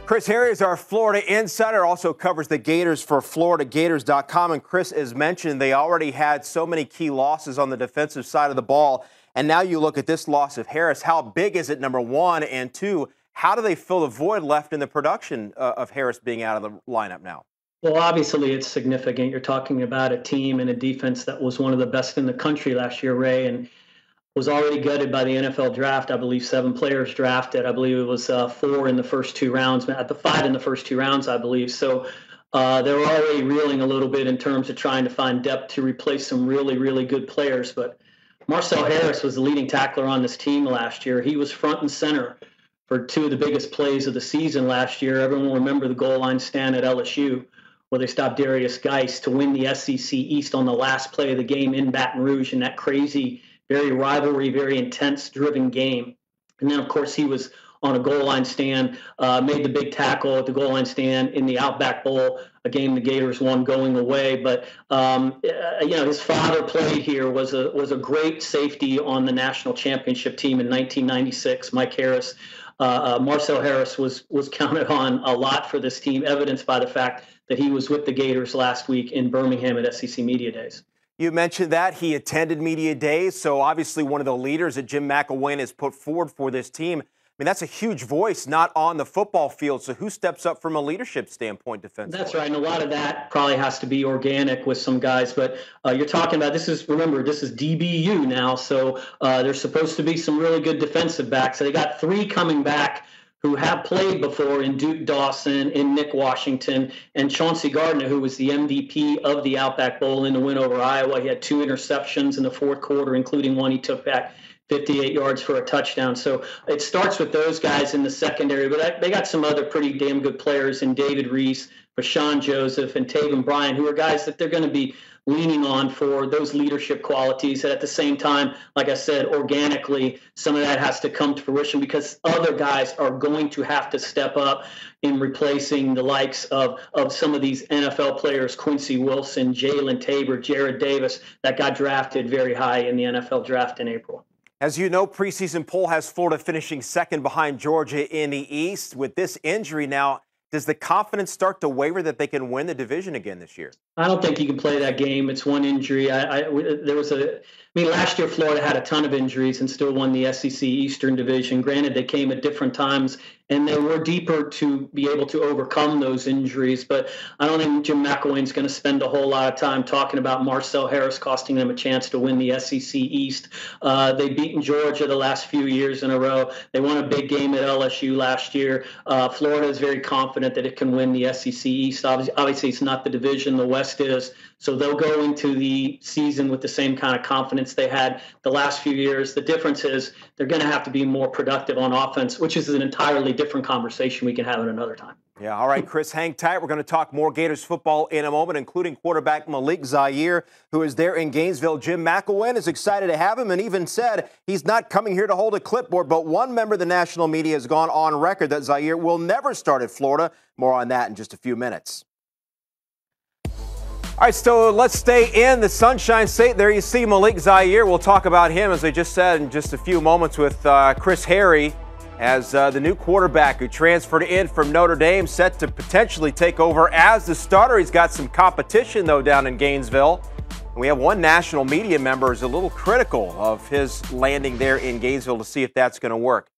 Chris Harry is our Florida insider, also covers the Gators for FloridaGators.com. And Chris, as mentioned, they already had so many key losses on the defensive side of the ball. And now you look at this loss of Harris. How big is it, number one? And two, how do they fill the void left in the production of Harris being out of the lineup now? Well, obviously, it's significant. You're talking about a team and a defense that was one of the best in the country last year, Ray, and was already gutted by the NFL draft. I believe 7 players drafted. I believe it was 4 in the first 2 rounds, at the 5 in the first 2 rounds, I believe. So they were already reeling a little bit in terms of trying to find depth to replace some really, really good players. But Marcel Harris was the leading tackler on this team last year. He was front and center for 2 of the biggest plays of the season last year. Everyone will remember the goal line stand at LSU, where they stopped Darius Geis to win the SEC East on the last play of the game in Baton Rouge in that crazy, very rivalry, very intense-driven game. And then, of course, he was on a goal line stand, made the big tackle at the goal line stand in the Outback Bowl, a game the Gators won going away. But his father played here, was a great safety on the national championship team in 1996. Mike Harris, Marcel Harris was counted on a lot for this team, evidenced by the fact that he was with the Gators last week in Birmingham at SEC Media Days. You mentioned that he attended Media Days, so obviously one of the leaders that Jim McElwain has put forward for this team. I mean, that's a huge voice, not on the football field. So who steps up from a leadership standpoint defensively? That's right, and a lot of that probably has to be organic with some guys. But you're talking about this is DBU now, so there's supposed to be some really good defensive backs. So they got 3 coming back who have played before in Duke Dawson, in Nick Washington, and Chauncey Gardner, who was the MVP of the Outback Bowl in the win over Iowa. He had 2 interceptions in the fourth quarter, including one he took back 58 yards for a touchdown. So it starts with those guys in the secondary, but they got some other pretty damn good players in David Reese, Rashawn Joseph, and Taven Bryan, who are guys that they're going to be leaning on for those leadership qualities. And at the same time, like I said, organically, some of that has to come to fruition because other guys are going to have to step up in replacing the likes of some of these NFL players, Quincy Wilson, Jalen Tabor, Jared Davis, that got drafted very high in the NFL draft in April. As you know, preseason poll has Florida finishing second behind Georgia in the East. With this injury now, does the confidence start to waver that they can win the division again this year? I don't think you can play that game. It's one injury. Last year Florida had a ton of injuries and still won the SEC Eastern Division. Granted, they came at different times and they were deeper to be able to overcome those injuries. But I don't think Jim McElwain's going to spend a whole lot of time talking about Marcel Harris costing them a chance to win the SEC East. They've beaten Georgia the last few years in a row. They won a big game at LSU last year. Florida is very confident that it can win the SEC East. Obviously, it's not the division. The West is. So they'll go into the season with the same kind of confidence they had the last few years. The difference is they're going to have to be more productive on offense, which is an entirely different conversation we can have at another time. Yeah, all right, Chris, hang tight. We're going to talk more Gators football in a moment, including quarterback Malik Zaire, who is there in Gainesville. Jim McElwain is excited to have him and even said he's not coming here to hold a clipboard, but one member of the national media has gone on record that Zaire will never start at Florida. More on that in just a few minutes. All right, so let's stay in the Sunshine State. There you see Malik Zaire. We'll talk about him, as I just said, in just a few moments with Chris Harry as the new quarterback who transferred in from Notre Dame, set to potentially take over as the starter. He's got some competition, though, down in Gainesville. And we have one national media member who's a little critical of his landing there in Gainesville to see if that's going to work.